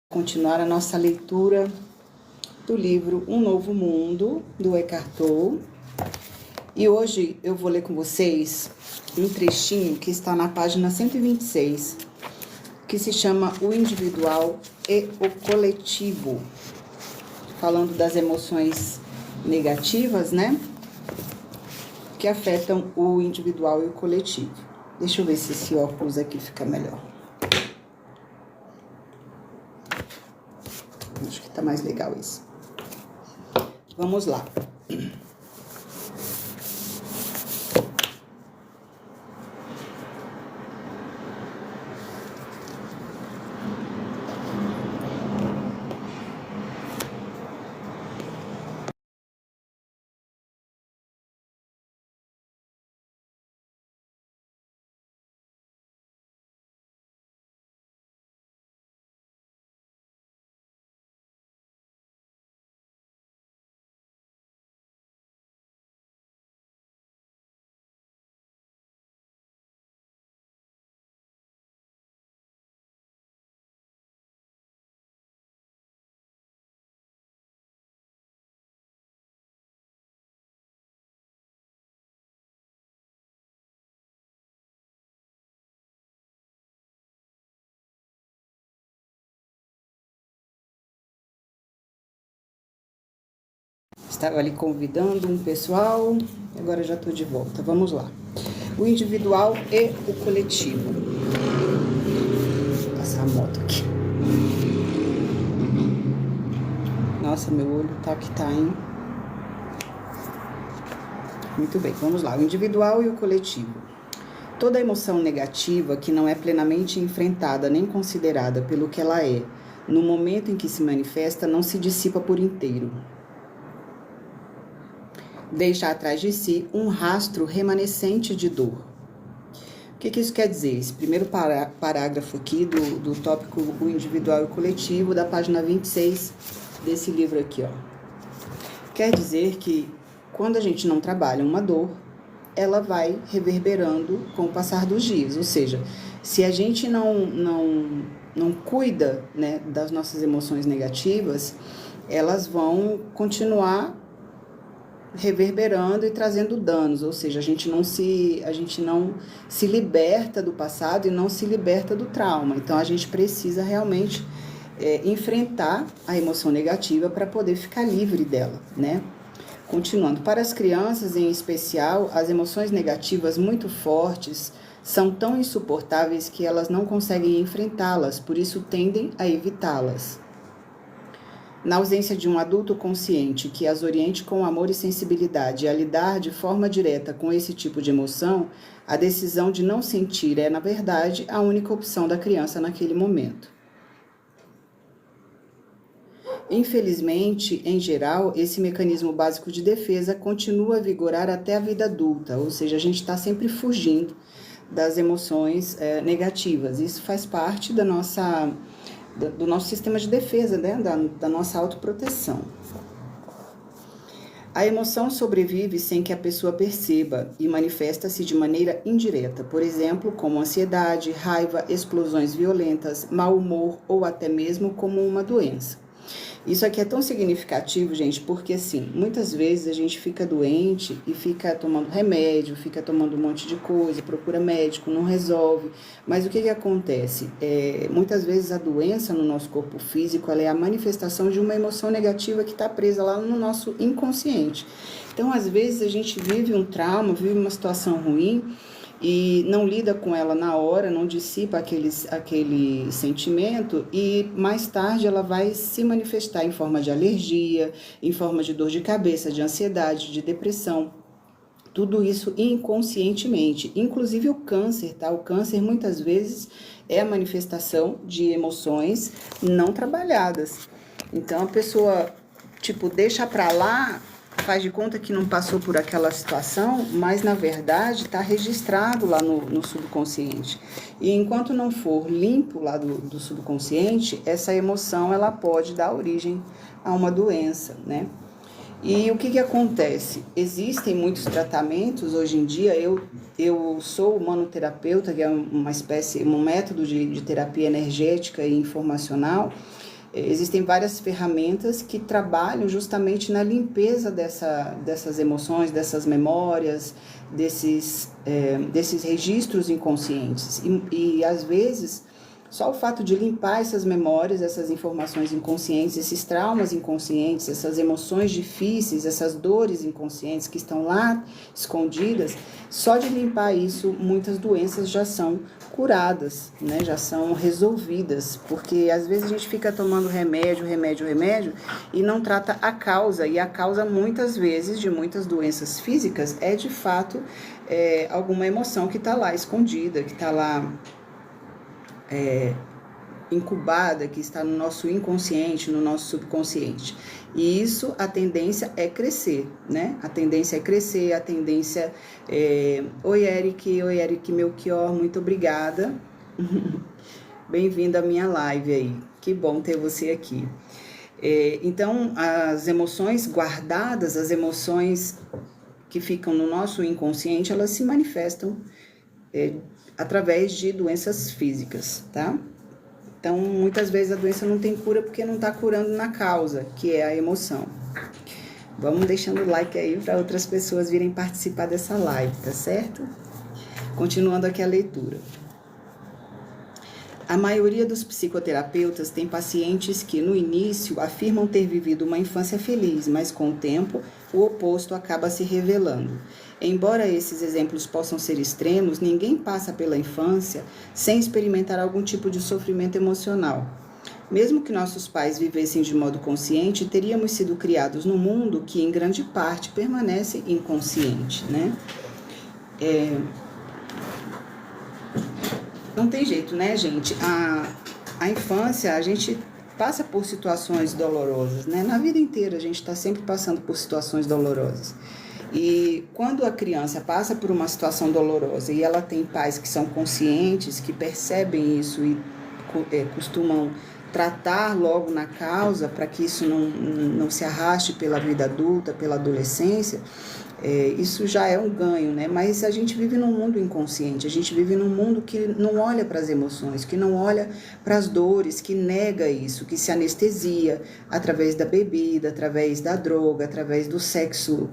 Continuar a nossa leitura do livro Um Novo Mundo, do Eckhart Tolle. E hoje eu vou ler com vocês um trechinho que está na página 126, que se chama O Individual e o Coletivo, falando das emoções negativas, né? Que afetam o individual e o coletivo. Deixa eu ver se esse óculos aqui fica melhor. Acho que tá mais legal isso. Vamos lá. Estava ali convidando um pessoal, agora já estou de volta. Vamos lá. O individual e o coletivo. Vou passar a moto aqui. Nossa, meu olho tá que tá, hein? Muito bem, vamos lá. O individual e o coletivo. Toda emoção negativa que não é plenamente enfrentada nem considerada pelo que ela é, no momento em que se manifesta, não se dissipa por inteiro. Deixa atrás de si um rastro remanescente de dor. O que isso quer dizer? Esse primeiro parágrafo aqui do tópico O Individual e o Coletivo, da página 26 desse livro aqui, ó. Quer dizer que quando a gente não trabalha uma dor, ela vai reverberando com o passar dos dias. Ou seja, se a gente não cuida, né, das nossas emoções negativas, elas vão continuar reverberando e trazendo danos, ou seja, a gente não se liberta do passado e não se liberta do trauma. Então a gente precisa realmente enfrentar a emoção negativa para poder ficar livre dela, né? Continuando, para as crianças em especial, as emoções negativas muito fortes são tão insuportáveis que elas não conseguem enfrentá-las, por isso tendem a evitá-las. Na ausência de um adulto consciente que as oriente com amor e sensibilidade a lidar de forma direta com esse tipo de emoção, a decisão de não sentir é, na verdade, a única opção da criança naquele momento. Infelizmente, em geral, esse mecanismo básico de defesa continua a vigorar até a vida adulta, ou seja, a gente está sempre fugindo das emoções negativas. Isso faz parte do nosso sistema de defesa, né? da nossa autoproteção. A emoção sobrevive sem que a pessoa perceba e manifesta-se de maneira indireta, por exemplo, como ansiedade, raiva, explosões violentas, mau humor ou até mesmo como uma doença. Isso aqui é tão significativo, gente, porque assim, muitas vezes a gente fica doente e fica tomando remédio, fica tomando um monte de coisa, procura médico, não resolve. Mas o que acontece? Muitas vezes a doença no nosso corpo físico, ela é a manifestação de uma emoção negativa que está presa lá no nosso inconsciente. Então, às vezes a gente vive um trauma, vive uma situação ruim, e não lida com ela na hora, não dissipa aquele sentimento, e mais tarde ela vai se manifestar em forma de alergia, em forma de dor de cabeça, de ansiedade, de depressão. Tudo isso inconscientemente, inclusive o câncer, tá? O câncer muitas vezes é a manifestação de emoções não trabalhadas. Então a pessoa, deixa pra lá, faz de conta que não passou por aquela situação, mas na verdade está registrado lá no subconsciente. E enquanto não for limpo lá do subconsciente, essa emoção ela pode dar origem a uma doença, né? E o que acontece? Existem muitos tratamentos hoje em dia. Eu sou humanoterapeuta, que é um método de terapia energética e informacional, existem várias ferramentas que trabalham justamente na limpeza dessas emoções, dessas memórias, desses registros inconscientes. E às vezes, só o fato de limpar essas memórias, essas informações inconscientes, esses traumas inconscientes, essas emoções difíceis, essas dores inconscientes que estão lá escondidas, só de limpar isso, muitas doenças já são curadas, né? Já são resolvidas, porque às vezes a gente fica tomando remédio e não trata a causa, e a causa muitas vezes de muitas doenças físicas é de fato alguma emoção que está lá escondida, que está lá incubada, que está no nosso inconsciente, no nosso subconsciente. E isso, a tendência é crescer, né? A tendência é crescer, a tendência Oi, Eric Melchior, muito obrigada. Bem-vindo à minha live aí. Que bom ter você aqui. Então, as emoções guardadas, as emoções que ficam no nosso inconsciente, elas se manifestam através de doenças físicas, tá? Então, muitas vezes a doença não tem cura porque não está curando na causa, que é a emoção. Vamos deixando o like aí para outras pessoas virem participar dessa live, tá certo? Continuando aqui a leitura. A maioria dos psicoterapeutas tem pacientes que, no início, afirmam ter vivido uma infância feliz, mas com o tempo, o oposto acaba se revelando. Embora esses exemplos possam ser extremos, ninguém passa pela infância sem experimentar algum tipo de sofrimento emocional. Mesmo que nossos pais vivessem de modo consciente, teríamos sido criados num mundo que, em grande parte, permanece inconsciente, né? Não tem jeito, né, gente? A infância, a gente passa por situações dolorosas, né? Na vida inteira, a gente está sempre passando por situações dolorosas. E quando a criança passa por uma situação dolorosa e ela tem pais que são conscientes, que percebem isso e costumam tratar logo na causa para que isso não se arraste pela vida adulta, pela adolescência, isso já é um ganho, né? Mas a gente vive num mundo inconsciente, a gente vive num mundo que não olha para as emoções, que não olha para as dores, que nega isso, que se anestesia através da bebida, através da droga, através do sexo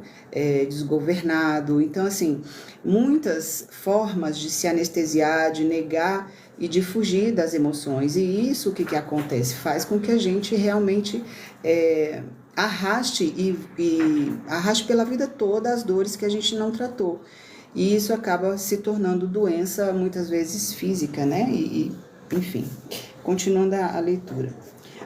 desgovernado. Então, assim, muitas formas de se anestesiar, de negar e de fugir das emoções. E isso, o que acontece? Faz com que a gente realmente arraste arraste pela vida toda as dores que a gente não tratou. E isso acaba se tornando doença, muitas vezes física, né? Enfim, continuando a leitura.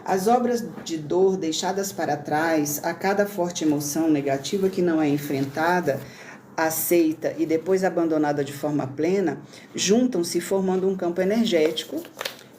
As obras de dor deixadas para trás, a cada forte emoção negativa que não é enfrentada, aceita e depois abandonada de forma plena, juntam-se formando um campo energético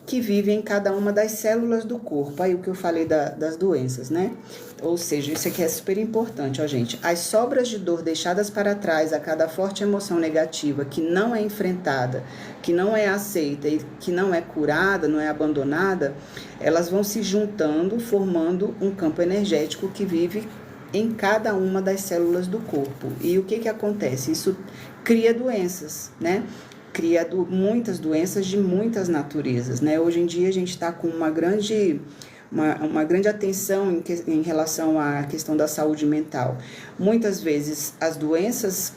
que vive em cada uma das células do corpo. Aí o que eu falei das doenças, né? Ou seja, isso aqui é super importante, ó, gente. As sobras de dor deixadas para trás a cada forte emoção negativa que não é enfrentada, que não é aceita e que não é curada, não é abandonada, elas vão se juntando, formando um campo energético que vive em cada uma das células do corpo. E o que acontece? Isso cria doenças, né? Cria muitas doenças de muitas naturezas, né? Hoje em dia a gente está com uma grande atenção em relação à questão da saúde mental. Muitas vezes as doenças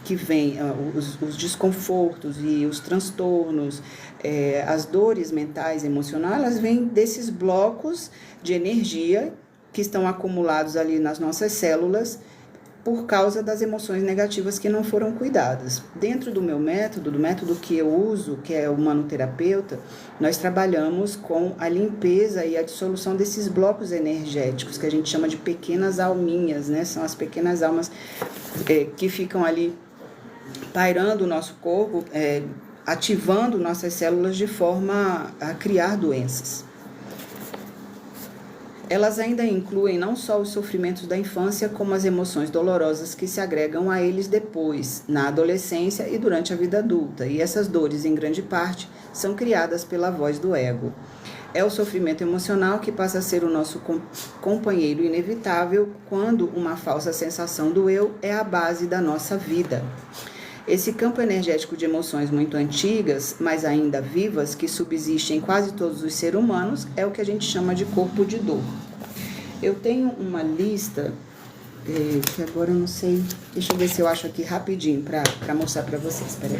que vêm, os desconfortos e os transtornos, as dores mentais e emocionais, elas vêm desses blocos de energia que estão acumulados ali nas nossas células por causa das emoções negativas que não foram cuidadas. Dentro do meu método, do método que eu uso, que é o humanoterapeuta, nós trabalhamos com a limpeza e a dissolução desses blocos energéticos, que a gente chama de pequenas alminhas, né? São as pequenas almas que ficam ali pairando o nosso corpo, ativando nossas células de forma a criar doenças. Elas ainda incluem não só os sofrimentos da infância, como as emoções dolorosas que se agregam a eles depois, na adolescência e durante a vida adulta. E essas dores, em grande parte, são criadas pela voz do ego. É o sofrimento emocional que passa a ser o nosso companheiro inevitável quando uma falsa sensação do eu é a base da nossa vida. Esse campo energético de emoções muito antigas, mas ainda vivas, que subsiste em quase todos os seres humanos, é o que a gente chama de corpo de dor. Eu tenho uma lista, que agora eu não sei, deixa eu ver se eu acho aqui rapidinho para mostrar para vocês, peraí.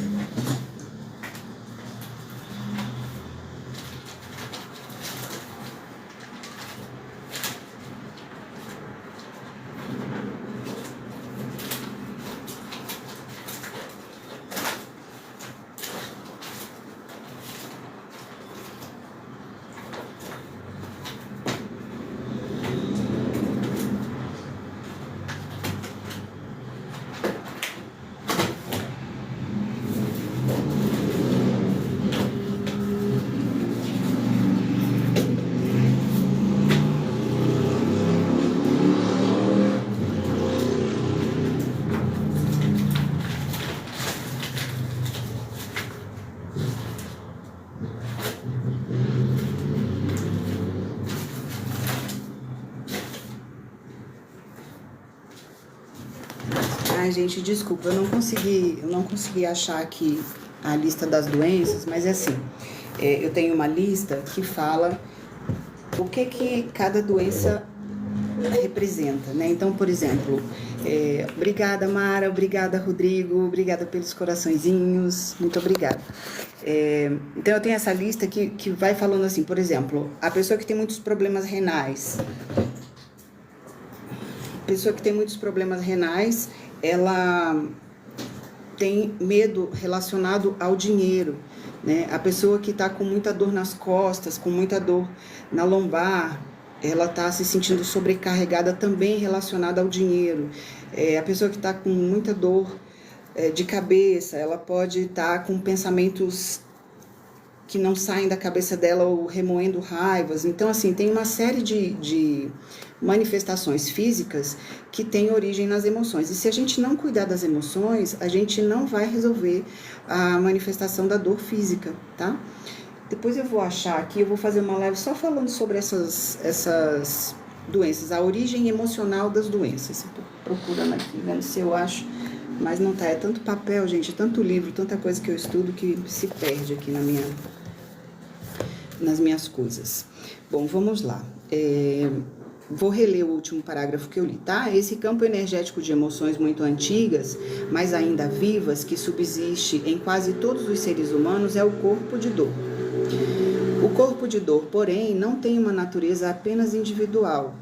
Ai, gente, desculpa, eu não consegui achar aqui a lista das doenças, mas é assim, eu tenho uma lista que fala o que cada doença representa, né? Então, por exemplo, obrigada, Mara, obrigada, Rodrigo, obrigada pelos coraçõezinhos, muito obrigada. Então, eu tenho essa lista que vai falando assim, por exemplo, a pessoa que tem muitos problemas renais, ela tem medo relacionado ao dinheiro, né? A pessoa que está com muita dor nas costas, com muita dor na lombar, ela está se sentindo sobrecarregada também relacionada ao dinheiro. A pessoa que está com muita dor de cabeça, ela pode estar com pensamentos que não saem da cabeça dela ou remoendo raivas. Então, assim, tem uma série de manifestações físicas que têm origem nas emoções. E se a gente não cuidar das emoções, a gente não vai resolver a manifestação da dor física, tá? Depois eu vou achar aqui, eu vou fazer uma live só falando sobre essas doenças, a origem emocional das doenças. Eu tô procurando aqui, vendo se eu acho, mas não tá. É tanto papel, gente, tanto livro, tanta coisa que eu estudo que se perde aqui nas minhas coisas. Bom, vamos lá. Vou reler o último parágrafo que eu li, tá? Esse campo energético de emoções muito antigas, mas ainda vivas, que subsiste em quase todos os seres humanos, é o corpo de dor. O corpo de dor, porém, não tem uma natureza apenas individual.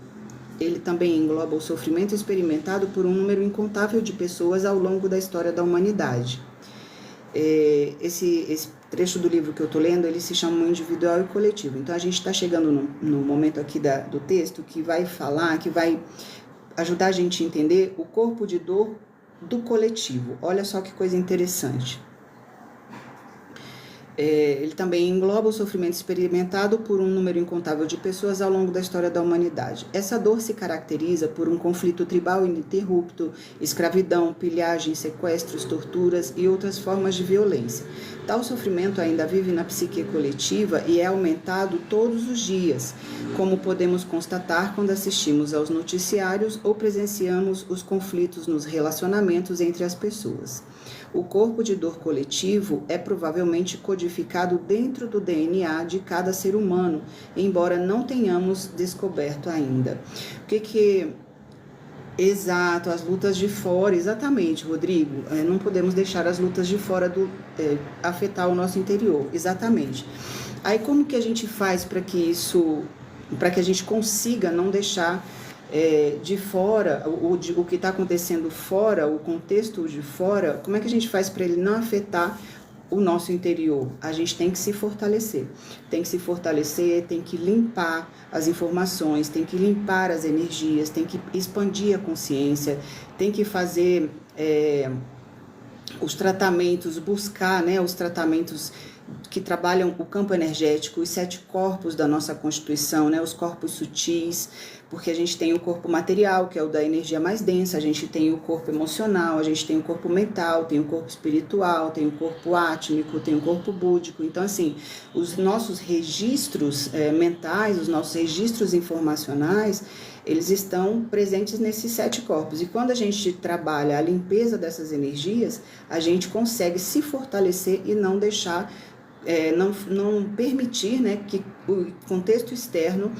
Ele também engloba o sofrimento experimentado por um número incontável de pessoas ao longo da história da humanidade. Esse trecho do livro que eu estou lendo, ele se chama individual e coletivo. Então, a gente está chegando no momento aqui do texto que vai falar, que vai ajudar a gente a entender o corpo de dor do coletivo. Olha só que coisa interessante. Ele também engloba o sofrimento experimentado por um número incontável de pessoas ao longo da história da humanidade. Essa dor se caracteriza por um conflito tribal ininterrupto, escravidão, pilhagem, sequestros, torturas e outras formas de violência. Tal sofrimento ainda vive na psique coletiva e é aumentado todos os dias, como podemos constatar quando assistimos aos noticiários ou presenciamos os conflitos nos relacionamentos entre as pessoas. O corpo de dor coletivo é provavelmente codificado dentro do DNA de cada ser humano, embora não tenhamos descoberto ainda. Exato, as lutas de fora, exatamente, Rodrigo. Não podemos deixar as lutas de fora afetar o nosso interior, exatamente. Aí como que a gente faz para que a gente consiga não deixar de fora, o que está acontecendo fora, o contexto de fora, como é que a gente faz para ele não afetar o nosso interior? A gente tem que se fortalecer, tem que limpar as informações, tem que limpar as energias, tem que expandir a consciência, tem que fazer os tratamentos, buscar, né, os tratamentos que trabalham o campo energético, os 7 corpos da nossa constituição, né? Os corpos sutis, porque a gente tem o corpo material, que é o da energia mais densa, a gente tem o corpo emocional, a gente tem o corpo mental, tem o corpo espiritual, tem o corpo átmico, tem o corpo búdico. Então, assim, os nossos registros mentais, os nossos registros informacionais, eles estão presentes nesses 7 corpos. E quando a gente trabalha a limpeza dessas energias, a gente consegue se fortalecer e não deixar, não permitir, né, que o contexto externo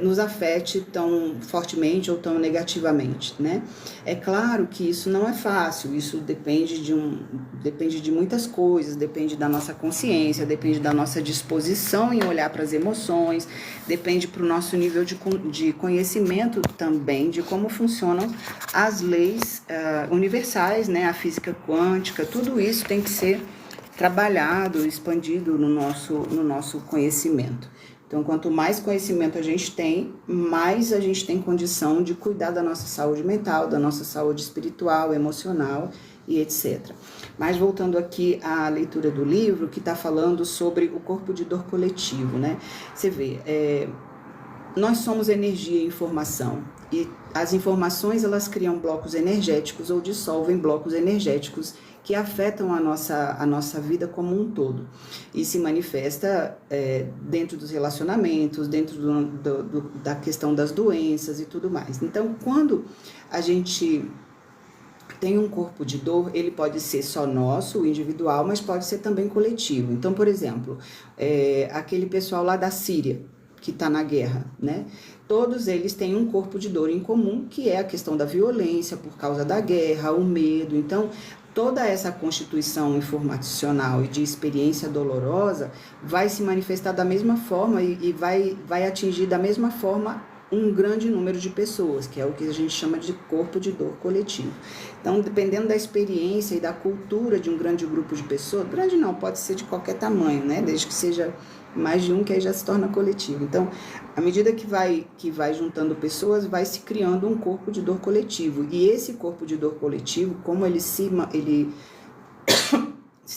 nos afete tão fortemente ou tão negativamente, né? É claro que isso não é fácil, isso depende de muitas coisas, depende da nossa consciência, depende da nossa disposição em olhar para as emoções, depende para o nosso nível de conhecimento também de como funcionam as leis universais, né? A física quântica, tudo isso tem que ser trabalhado, expandido no nosso conhecimento. Então, quanto mais conhecimento a gente tem, mais a gente tem condição de cuidar da nossa saúde mental, da nossa saúde espiritual, emocional e etc. Mas voltando aqui à leitura do livro, que está falando sobre o corpo de dor coletivo, né? Você vê, nós somos energia e informação, e as informações, elas criam blocos energéticos ou dissolvem blocos energéticos que afetam a nossa vida como um todo. E se manifesta dentro dos relacionamentos, dentro da questão das doenças e tudo mais. Então, quando a gente tem um corpo de dor, ele pode ser só nosso, individual, mas pode ser também coletivo. Então, por exemplo, aquele pessoal lá da Síria, que está na guerra, né? Todos eles têm um corpo de dor em comum, que é a questão da violência por causa da guerra, o medo. Então, toda essa constituição informacional e de experiência dolorosa vai se manifestar da mesma forma e vai atingir da mesma forma um grande número de pessoas, que é o que a gente chama de corpo de dor coletivo. Então, dependendo da experiência e da cultura de um grande grupo de pessoas, grande não, pode ser de qualquer tamanho, né? Desde que seja mais de um, que aí já se torna coletivo. Então, à medida que vai juntando pessoas, vai se criando um corpo de dor coletivo. E esse corpo de dor coletivo, como ele se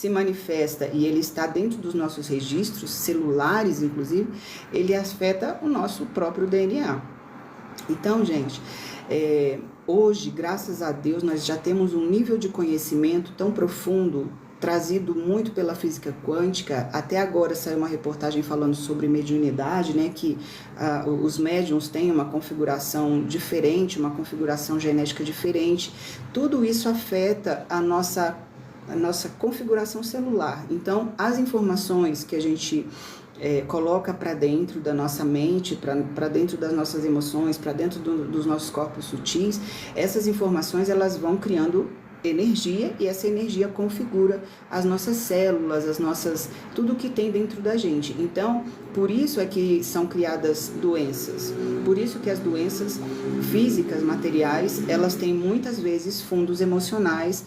manifesta e ele está dentro dos nossos registros celulares, inclusive, ele afeta o nosso próprio DNA. Então, gente, hoje, graças a Deus, nós já temos um nível de conhecimento tão profundo, trazido muito pela física quântica. Até agora saiu uma reportagem falando sobre mediunidade, né, que os médiums têm uma configuração diferente, uma configuração genética diferente. Tudo isso afeta a nossa configuração celular. Então, as informações que a gente coloca para dentro da nossa mente, para dentro das nossas emoções, para dentro dos nossos corpos sutis, essas informações, elas vão criando energia, e essa energia configura as nossas células, tudo que tem dentro da gente. Então, por isso é que são criadas doenças, por isso que as doenças físicas, materiais, elas têm muitas vezes fundos emocionais,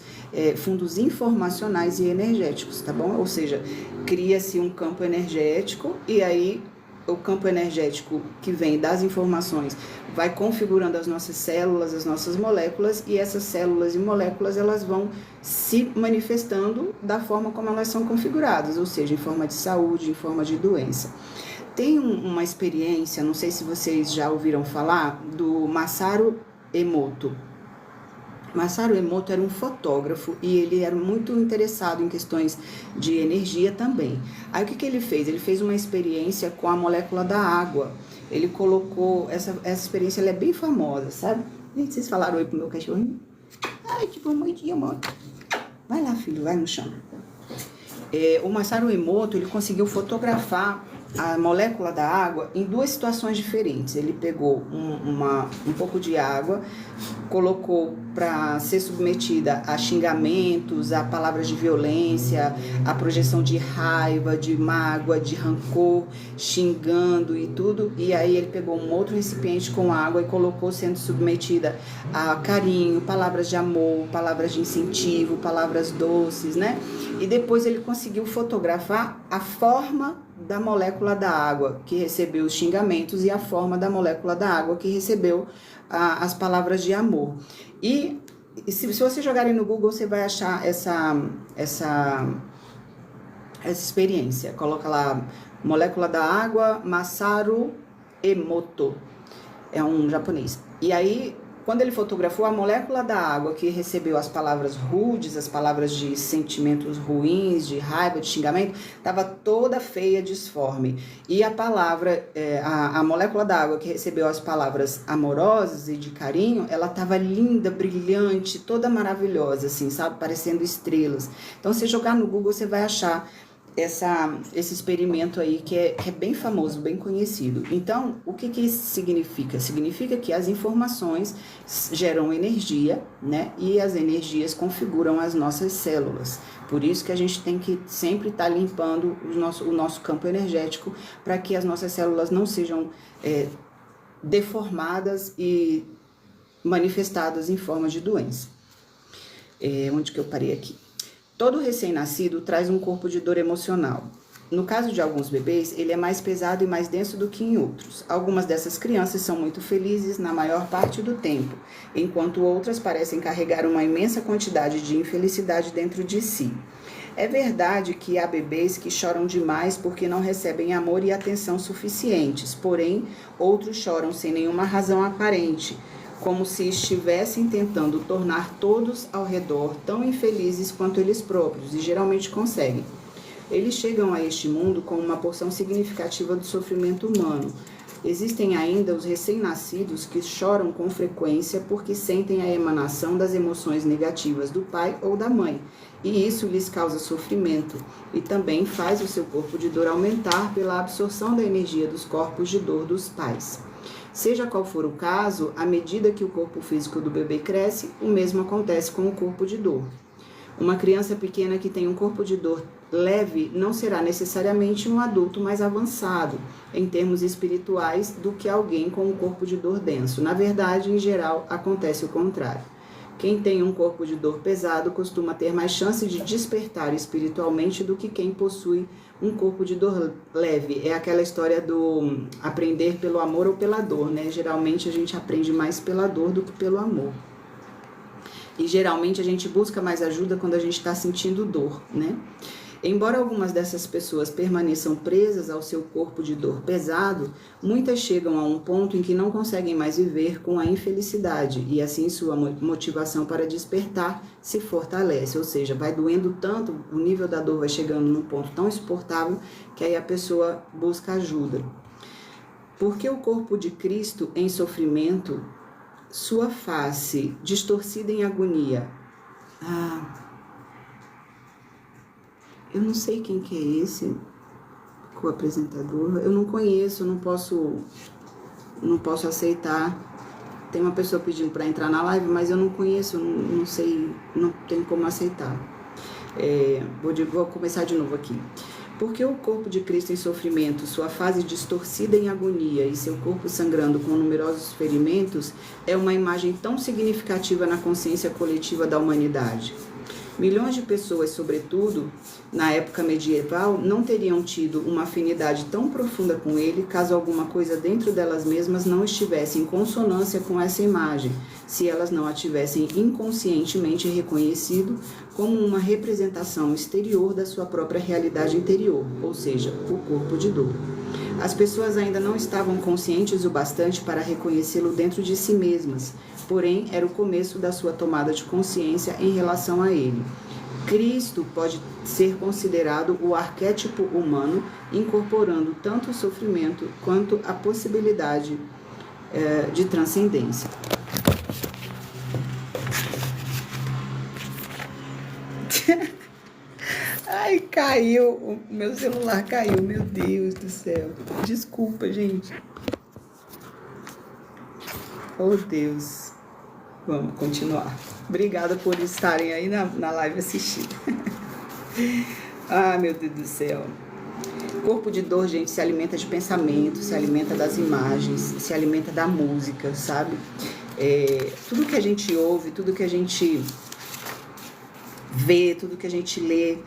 fundos informacionais e energéticos, tá bom? Ou seja, cria-se um campo energético, e aí o campo energético que vem das informações vai configurando as nossas células, as nossas moléculas, e essas células e moléculas, elas vão se manifestando da forma como elas são configuradas, ou seja, em forma de saúde, em forma de doença. Tem uma experiência, não sei se vocês já ouviram falar, do Masaru Emoto. Masaru Emoto era um fotógrafo e ele era muito interessado em questões de energia também. Aí o que ele fez? Ele fez uma experiência com a molécula da água. Ele colocou, essa experiência ela é bem famosa, sabe? Gente, vocês falaram oi pro meu cachorrinho? Ai, que bonitinho, amor. Vai lá, filho, vai no chão. O Masaru Emoto, ele conseguiu fotografar a molécula da água em 2 situações diferentes. Ele pegou um pouco de água, colocou para ser submetida a xingamentos, a palavras de violência, a projeção de raiva, de mágoa, de rancor, xingando e tudo. E aí ele pegou um outro recipiente com água e colocou sendo submetida a carinho, palavras de amor, palavras de incentivo, palavras doces, né? E depois ele conseguiu fotografar a forma da molécula da água que recebeu os xingamentos e a forma da molécula da água que recebeu as palavras de amor. E se você jogarem no Google, você vai achar essa essa experiência. Coloca lá, molécula da água, Masaru Emoto, é um japonês. E aí, quando ele fotografou a molécula da água que recebeu as palavras rudes, as palavras de sentimentos ruins, de raiva, de xingamento, estava toda feia, disforme. E a palavra, a molécula da água que recebeu as palavras amorosas e de carinho, ela estava linda, brilhante, toda maravilhosa, assim, sabe? Parecendo estrelas. Então, se jogar no Google, você vai achar esse experimento aí que é bem famoso, bem conhecido. Então, o que isso significa? Significa que as informações geram energia, né? E as energias configuram as nossas células. Por isso que a gente tem que sempre estar limpando o nosso campo energético para que as nossas células não sejam deformadas e manifestadas em forma de doença. Onde que eu parei aqui? Todo recém-nascido traz um corpo de dor emocional. No caso de alguns bebês, ele é mais pesado e mais denso do que em outros. Algumas dessas crianças são muito felizes na maior parte do tempo, enquanto outras parecem carregar uma imensa quantidade de infelicidade dentro de si. É verdade que há bebês que choram demais porque não recebem amor e atenção suficientes, porém, outros choram sem nenhuma razão aparente, como se estivessem tentando tornar todos ao redor tão infelizes quanto eles próprios, e geralmente conseguem. Eles chegam a este mundo com uma porção significativa do sofrimento humano. Existem ainda os recém-nascidos que choram com frequência porque sentem a emanação das emoções negativas do pai ou da mãe, e isso lhes causa sofrimento, e também faz o seu corpo de dor aumentar pela absorção da energia dos corpos de dor dos pais. Seja qual for o caso, à medida que o corpo físico do bebê cresce, o mesmo acontece com o corpo de dor. Uma criança pequena que tem um corpo de dor leve não será necessariamente um adulto mais avançado, em termos espirituais, do que alguém com um corpo de dor denso. Na verdade, em geral, acontece o contrário. Quem tem um corpo de dor pesado costuma ter mais chance de despertar espiritualmente do que quem possui um corpo de dor leve. É aquela história do aprender pelo amor ou pela dor, né? Geralmente a gente aprende mais pela dor do que pelo amor. E geralmente a gente busca mais ajuda quando a gente está sentindo dor, né? Embora algumas dessas pessoas permaneçam presas ao seu corpo de dor pesado, muitas chegam a um ponto em que não conseguem mais viver com a infelicidade, e assim sua motivação para despertar se fortalece, ou seja, vai doendo tanto, o nível da dor vai chegando num ponto tão insuportável que aí a pessoa busca ajuda. Porque o corpo de Cristo em sofrimento, sua face distorcida em agonia. Eu não sei quem que é esse co-apresentador, eu não conheço, não posso aceitar. Tem uma pessoa pedindo para entrar na live, mas eu não conheço, não sei, não tenho como aceitar. Vou começar de novo aqui. Porque o corpo de Cristo em sofrimento, sua face distorcida em agonia e seu corpo sangrando com numerosos ferimentos, é uma imagem tão significativa na consciência coletiva da humanidade. Milhões de pessoas, sobretudo na época medieval, não teriam tido uma afinidade tão profunda com ele caso alguma coisa dentro delas mesmas não estivesse em consonância com essa imagem, se elas não a tivessem inconscientemente reconhecido como uma representação exterior da sua própria realidade interior, ou seja, o corpo de dor. As pessoas ainda não estavam conscientes o bastante para reconhecê-lo dentro de si mesmas, porém era o começo da sua tomada de consciência em relação a ele. Cristo pode ser considerado o arquétipo humano, incorporando tanto o sofrimento quanto a possibilidade de transcendência. Ai, caiu, o meu celular caiu, meu Deus do céu. Desculpa, gente. Oh, Deus. Vamos continuar. Obrigada por estarem aí na live assistindo. Ah, meu Deus do céu. Corpo de dor, gente, se alimenta de pensamento, se alimenta das imagens, se alimenta da música, sabe? Tudo que a gente ouve, tudo que a gente vê, tudo que a gente lê,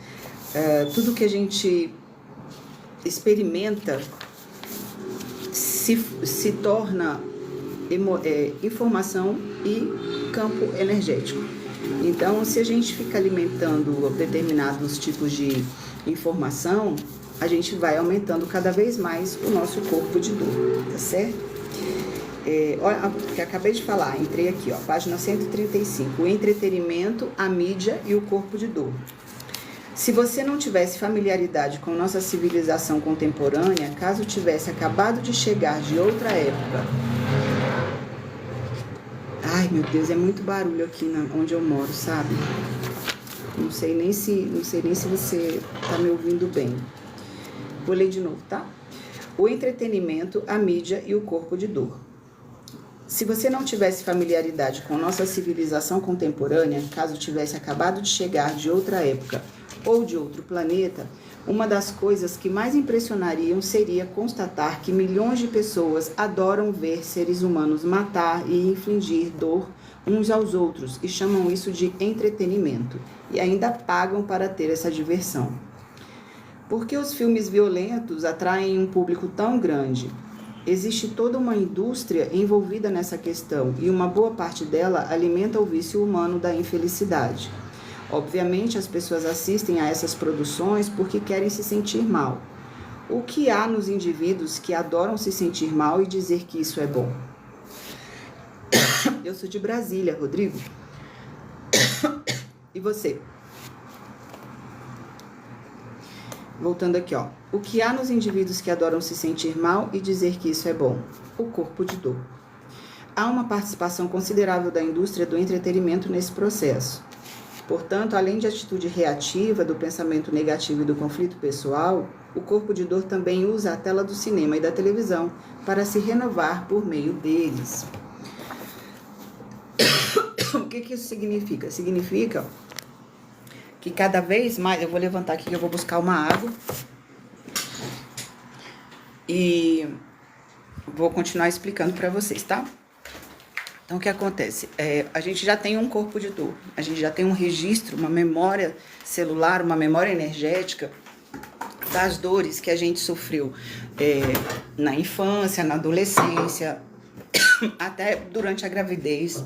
tudo que a gente experimenta se torna informação e campo energético. Então, se a gente fica alimentando determinados tipos de informação, a gente vai aumentando cada vez mais o nosso corpo de dor, tá certo? Olha o que acabei de falar, entrei aqui, ó, página 135, o entretenimento, a mídia e o corpo de dor. Se você não tivesse familiaridade com nossa civilização contemporânea, caso tivesse acabado de chegar de outra época... Ai, meu Deus, é muito barulho aqui onde eu moro, sabe? Não sei nem se você tá me ouvindo bem. Vou ler de novo, tá? O entretenimento, a mídia e o corpo de dor. Se você não tivesse familiaridade com nossa civilização contemporânea, caso tivesse acabado de chegar de outra época ou de outro planeta, uma das coisas que mais impressionariam seria constatar que milhões de pessoas adoram ver seres humanos matar e infligir dor uns aos outros e chamam isso de entretenimento e ainda pagam para ter essa diversão. Por que os filmes violentos atraem um público tão grande? Existe toda uma indústria envolvida nessa questão e uma boa parte dela alimenta o vício humano da infelicidade. Obviamente, as pessoas assistem a essas produções porque querem se sentir mal. O que há nos indivíduos que adoram se sentir mal e dizer que isso é bom? Eu sou de Brasília, Rodrigo. E você? Voltando aqui, ó. O que há nos indivíduos que adoram se sentir mal e dizer que isso é bom? O corpo de dor. Há uma participação considerável da indústria do entretenimento nesse processo. Portanto, além de atitude reativa, do pensamento negativo e do conflito pessoal, o corpo de dor também usa a tela do cinema e da televisão para se renovar por meio deles. O que isso significa? Significa que cada vez mais... Eu vou levantar aqui que eu vou buscar uma água. E vou continuar explicando para vocês, tá? Então, o que acontece? A gente já tem um corpo de dor. A gente já tem um registro, uma memória celular, uma memória energética das dores que a gente sofreu na infância, na adolescência, até durante a gravidez.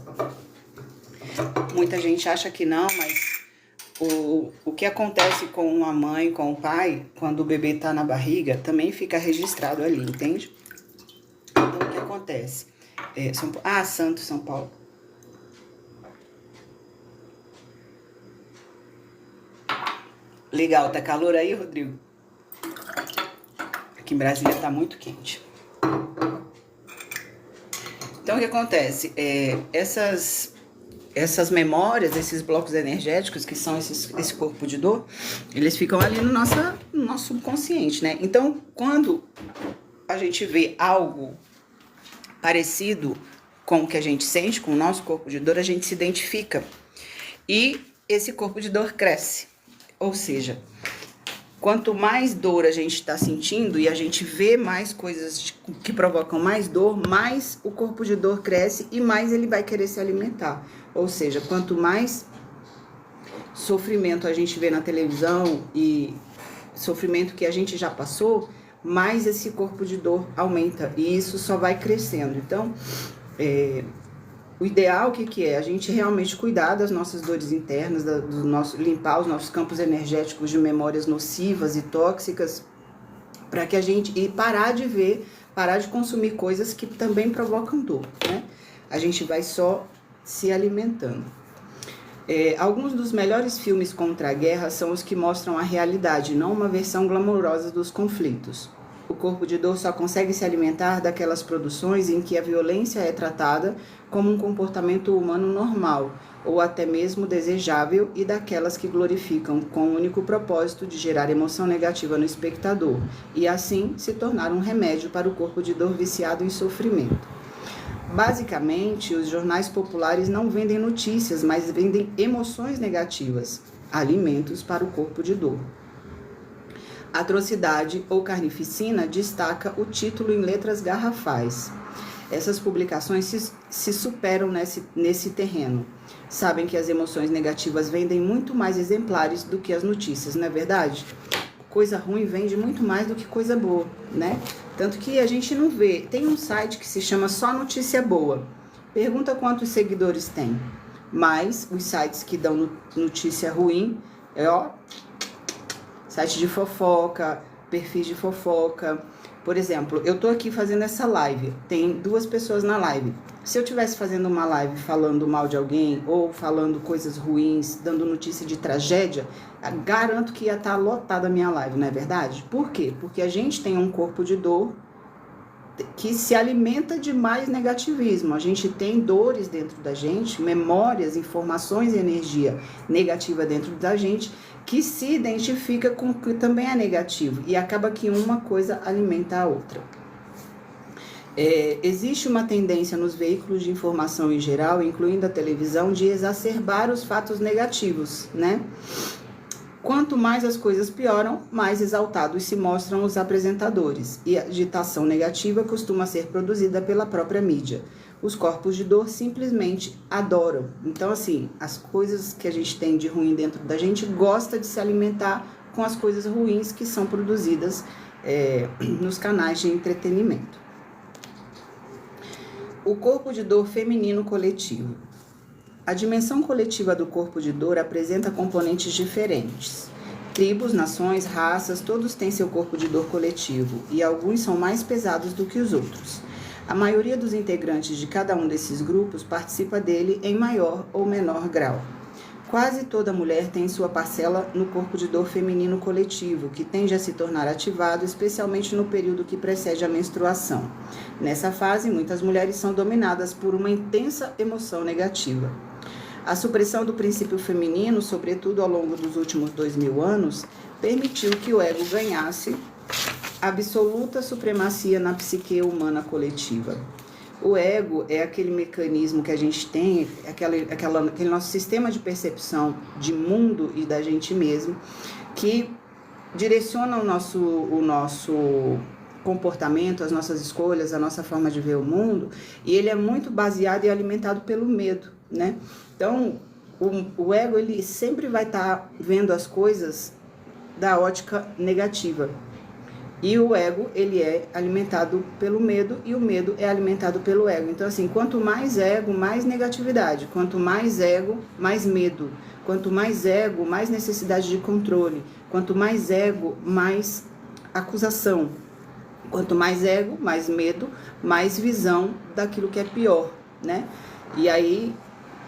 Muita gente acha que não, mas... O que acontece com a mãe, com o pai, quando o bebê tá na barriga, também fica registrado ali, entende? Então, o que acontece? São Paulo. Legal, tá calor aí, Rodrigo? Aqui em Brasília tá muito quente. Então, o que acontece? Essas memórias, esses blocos energéticos, que são esse corpo de dor, eles ficam ali no nosso subconsciente, né? Então, quando a gente vê algo parecido com o que a gente sente, com o nosso corpo de dor, a gente se identifica. E esse corpo de dor cresce. Ou seja, quanto mais dor a gente está sentindo e a gente vê mais coisas que provocam mais dor, mais o corpo de dor cresce e mais ele vai querer se alimentar. Ou seja, quanto mais sofrimento a gente vê na televisão e sofrimento que a gente já passou, mais esse corpo de dor aumenta e isso só vai crescendo. Então, o ideal, o que é? A gente realmente cuidar das nossas dores internas, limpar os nossos campos energéticos de memórias nocivas e tóxicas, para que a gente... E parar de consumir coisas que também provocam dor, né? A gente vai só se alimentando. Alguns dos melhores filmes contra a guerra são os que mostram a realidade, não uma versão glamourosa dos conflitos. O corpo de dor só consegue se alimentar daquelas produções em que a violência é tratada como um comportamento humano normal, ou até mesmo desejável, e daquelas que glorificam com o único propósito de gerar emoção negativa no espectador, e assim se tornar um remédio para o corpo de dor viciado em sofrimento. Basicamente, os jornais populares não vendem notícias, mas vendem emoções negativas, alimentos para o corpo de dor. Atrocidade ou Carnificina destaca o título em letras garrafais. Essas publicações se superam nesse terreno. Sabem que as emoções negativas vendem muito mais exemplares do que as notícias, não é verdade? Coisa ruim vende muito mais do que coisa boa, né? Tanto que a gente não vê. Tem um site que se chama Só Notícia Boa. Pergunta quantos seguidores tem. Mas os sites que dão notícia ruim, Site de fofoca, perfis de fofoca. Por exemplo, eu tô aqui fazendo essa live, tem 2 pessoas na live. Se eu estivesse fazendo uma live falando mal de alguém ou falando coisas ruins, dando notícia de tragédia, garanto que ia estar lotada a minha live, não é verdade? Por quê? Porque a gente tem um corpo de dor que se alimenta de mais negativismo. A gente tem dores dentro da gente, memórias, informações e energia negativa dentro da gente, que se identifica com o que também é negativo. E acaba que uma coisa alimenta a outra. Existe uma tendência nos veículos de informação em geral, incluindo a televisão, de exacerbar os fatos negativos, né? Quanto mais as coisas pioram, mais exaltados se mostram os apresentadores. E a agitação negativa costuma ser produzida pela própria mídia. Os corpos de dor simplesmente adoram. Então, assim, as coisas que a gente tem de ruim dentro da gente gosta de se alimentar com as coisas ruins que são produzidas nos canais de entretenimento. O corpo de dor feminino coletivo. A dimensão coletiva do corpo de dor apresenta componentes diferentes. Tribos, nações, raças, todos têm seu corpo de dor coletivo, e alguns são mais pesados do que os outros. A maioria dos integrantes de cada um desses grupos participa dele em maior ou menor grau. Quase toda mulher tem sua parcela no corpo de dor feminino coletivo, que tende a se tornar ativado, especialmente no período que precede a menstruação. Nessa fase, muitas mulheres são dominadas por uma intensa emoção negativa. A supressão do princípio feminino, sobretudo ao longo dos últimos 2000 anos, permitiu que o ego ganhasse absoluta supremacia na psique humana coletiva. O ego é aquele mecanismo que a gente tem, aquele nosso sistema de percepção de mundo e da gente mesmo, que direciona o nosso comportamento, as nossas escolhas, a nossa forma de ver o mundo, e ele é muito baseado e alimentado pelo medo, né? Então, o ego, ele sempre vai estar vendo as coisas da ótica negativa. E o ego, ele é alimentado pelo medo, e o medo é alimentado pelo ego. Então, assim, quanto mais ego, mais negatividade. Quanto mais ego, mais medo. Quanto mais ego, mais necessidade de controle. Quanto mais ego, mais acusação. Quanto mais ego, mais medo, mais visão daquilo que é pior, né? E aí,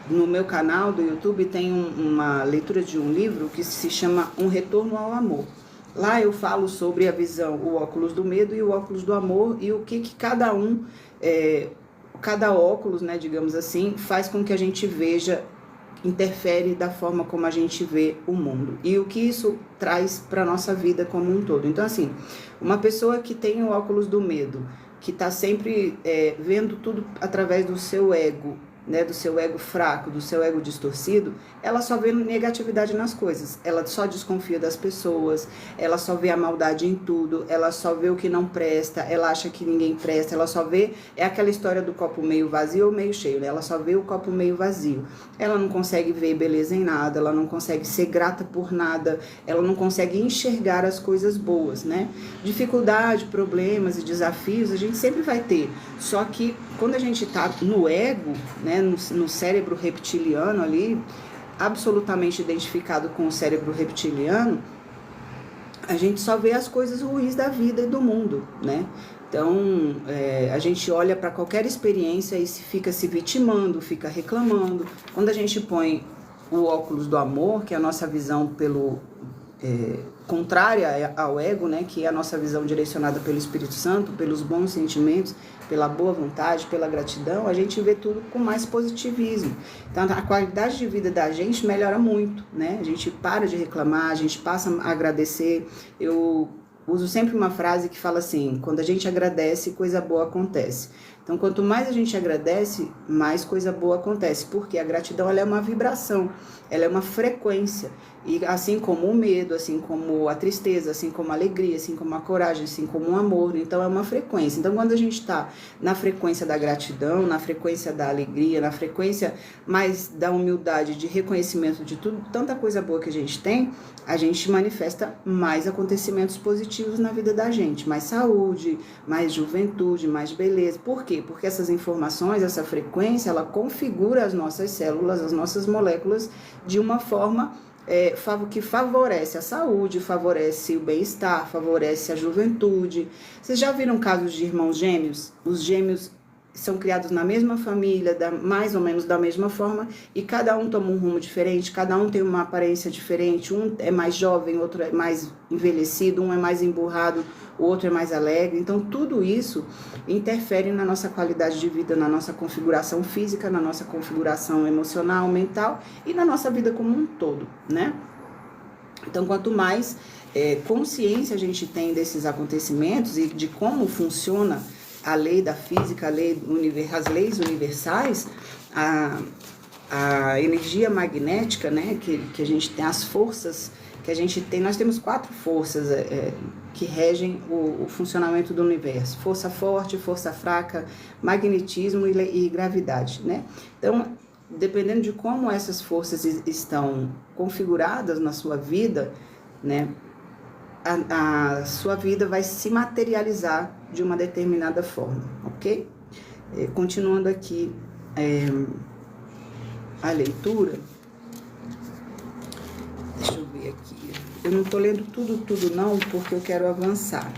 no meu canal do YouTube, tem uma leitura de um livro que se chama Um Retorno ao Amor. Lá eu falo sobre a visão, o óculos do medo e o óculos do amor, e o que cada cada óculos, né, digamos assim, faz com que a gente veja, interfere da forma como a gente vê o mundo. E o que isso traz para a nossa vida como um todo. Então, assim, uma pessoa que tem o óculos do medo, que está sempre vendo tudo através do seu ego, né, do seu ego fraco, do seu ego distorcido, ela só vê negatividade nas coisas, ela só desconfia das pessoas, ela só vê a maldade em tudo, ela só vê o que não presta, ela acha que ninguém presta, ela só vê, é aquela história do copo meio vazio ou meio cheio, né? Ela só vê o copo meio vazio, ela não consegue ver beleza em nada, ela não consegue ser grata por nada, ela não consegue enxergar as coisas boas, né? Dificuldade, problemas e desafios a gente sempre vai ter, só que quando a gente tá no ego, né, no cérebro reptiliano ali, absolutamente identificado com o cérebro reptiliano, a gente só vê as coisas ruins da vida e do mundo, né? Então, a gente olha para qualquer experiência e fica se vitimando, fica reclamando. Quando a gente põe o óculos do amor, que é a nossa visão contrária ao ego, né, que é a nossa visão direcionada pelo Espírito Santo, pelos bons sentimentos, pela boa vontade, pela gratidão, a gente vê tudo com mais positivismo. Então, a qualidade de vida da gente melhora muito, né? A gente para de reclamar, a gente passa a agradecer. Eu uso sempre uma frase que fala assim: quando a gente agradece, coisa boa acontece. Então, quanto mais a gente agradece, mais coisa boa acontece, porque a gratidão, ela é uma vibração, ela é uma frequência, e assim como o medo, assim como a tristeza, assim como a alegria, assim como a coragem, assim como o amor, então é uma frequência. Então, quando a gente está na frequência da gratidão, na frequência da alegria, na frequência mais da humildade, de reconhecimento de tudo, tanta coisa boa que a gente manifesta mais acontecimentos positivos na vida da gente, mais saúde, mais juventude, mais beleza. Por quê? Porque essas informações, essa frequência, ela configura as nossas células, as nossas moléculas de uma forma que favorece a saúde, favorece o bem-estar, favorece a juventude. Vocês já viram casos de irmãos gêmeos? Os gêmeos são criados na mesma família, mais ou menos da mesma forma, e cada um toma um rumo diferente, cada um tem uma aparência diferente, um é mais jovem, outro é mais envelhecido, um é mais emburrado, o outro é mais alegre. Então, tudo isso interfere na nossa qualidade de vida, na nossa configuração física, na nossa configuração emocional, mental e na nossa vida como um todo, né? Então, quanto mais consciência a gente tem desses acontecimentos e de como funciona a lei da física, as leis universais, a energia magnética, né, que a gente tem, as forças que a gente tem, nós temos 4 forças que regem o funcionamento do universo: força forte, força fraca, magnetismo e gravidade, né? Então, dependendo de como essas forças estão configuradas na sua vida, né, a sua vida vai se materializar de uma determinada forma, ok? Continuando aqui a leitura, deixa eu ver aqui. Eu não estou lendo tudo não, porque eu quero avançar.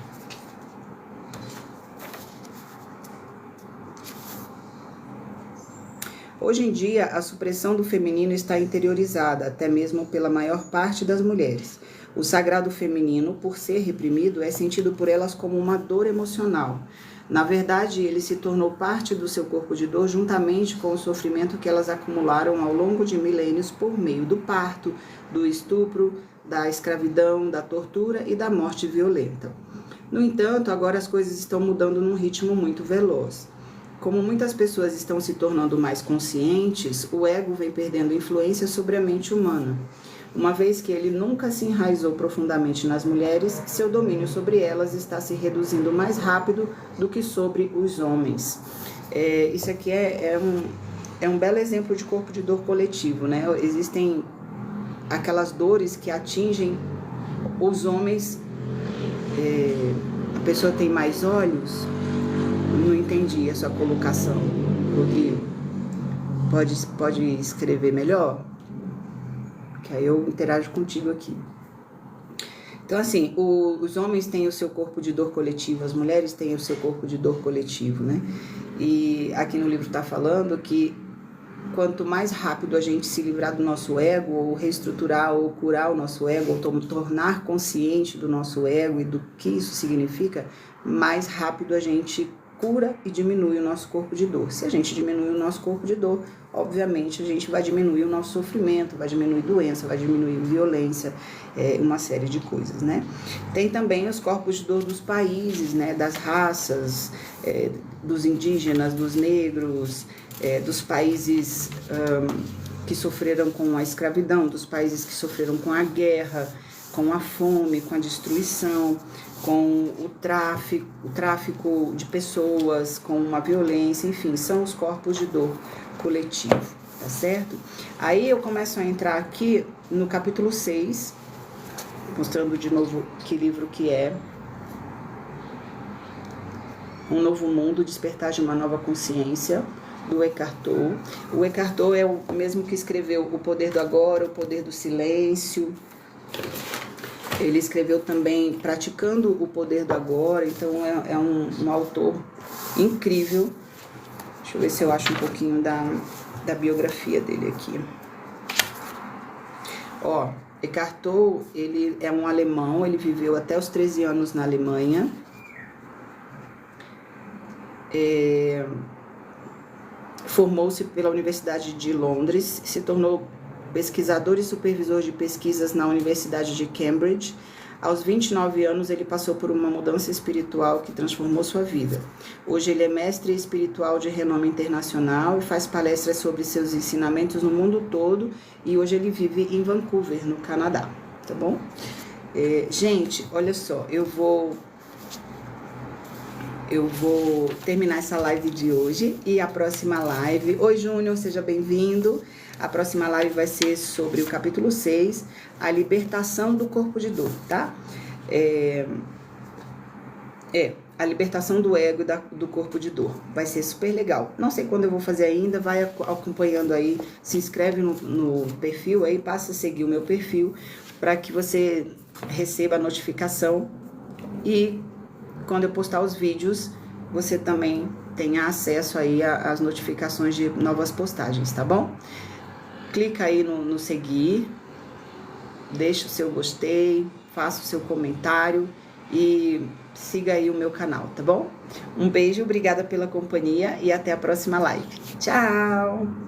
Hoje em dia, a supressão do feminino está interiorizada, até mesmo pela maior parte das mulheres. O sagrado feminino, por ser reprimido, é sentido por elas como uma dor emocional. Na verdade, ele se tornou parte do seu corpo de dor juntamente com o sofrimento que elas acumularam ao longo de milênios por meio do parto, do estupro, da escravidão, da tortura e da morte violenta. No entanto, agora as coisas estão mudando num ritmo muito veloz. Como muitas pessoas estão se tornando mais conscientes, o ego vem perdendo influência sobre a mente humana. Uma vez que ele nunca se enraizou profundamente nas mulheres, seu domínio sobre elas está se reduzindo mais rápido do que sobre os homens. Isso aqui é um belo exemplo de corpo de dor coletivo, né? Existem aquelas dores que atingem os homens. A pessoa tem mais olhos? Não entendi a sua colocação, Rodrigo. Pode escrever melhor? Que aí eu interajo contigo aqui. Então, assim, os homens têm o seu corpo de dor coletivo, as mulheres têm o seu corpo de dor coletivo, né? E aqui no livro está falando que quanto mais rápido a gente se livrar do nosso ego, ou reestruturar, ou curar o nosso ego, ou tornar consciente do nosso ego e do que isso significa, mais rápido a gente cura e diminui o nosso corpo de dor. Se a gente diminui o nosso corpo de dor, obviamente a gente vai diminuir o nosso sofrimento, vai diminuir doença, vai diminuir violência, uma série de coisas, né? Tem também os corpos de dor dos países, né? Das raças, dos indígenas, dos negros, dos países que sofreram com a escravidão, dos países que sofreram com a guerra, com a fome, com a destruição, com o tráfico de pessoas, com a violência, enfim, são os corpos de dor coletivo, tá certo? Aí eu começo a entrar aqui no capítulo 6, mostrando de novo que livro que é. Um Novo Mundo, Despertar de uma Nova Consciência, do Eckhart Tolle. O Eckhart Tolle é o mesmo que escreveu O Poder do Agora, O Poder do Silêncio. Ele escreveu também Praticando o Poder do Agora, então é um autor incrível. Deixa eu ver se eu acho um pouquinho da biografia dele aqui. Eckhart Tolle, ele é um alemão, ele viveu até os 13 anos na Alemanha. Formou-se pela Universidade de Londres, se tornou pesquisador e supervisor de pesquisas na Universidade de Cambridge. Aos 29 anos, ele passou por uma mudança espiritual que transformou sua vida. Hoje, ele é mestre espiritual de renome internacional e faz palestras sobre seus ensinamentos no mundo todo. E hoje ele vive em Vancouver, no Canadá, tá bom? Gente, olha só, eu vou terminar essa live de hoje e a próxima live... Oi, Júnior, seja bem-vindo. A próxima live vai ser sobre o capítulo 6, a libertação do corpo de dor, tá? a libertação do ego e do corpo de dor. Vai ser super legal. Não sei quando eu vou fazer ainda, vai acompanhando aí, se inscreve no perfil aí, passa a seguir o meu perfil para que você receba a notificação e quando eu postar os vídeos, você também tenha acesso aí às notificações de novas postagens, tá bom? Clica aí no seguir, deixa o seu gostei, faça o seu comentário e siga aí o meu canal, tá bom? Um beijo, obrigada pela companhia e até a próxima live. Tchau!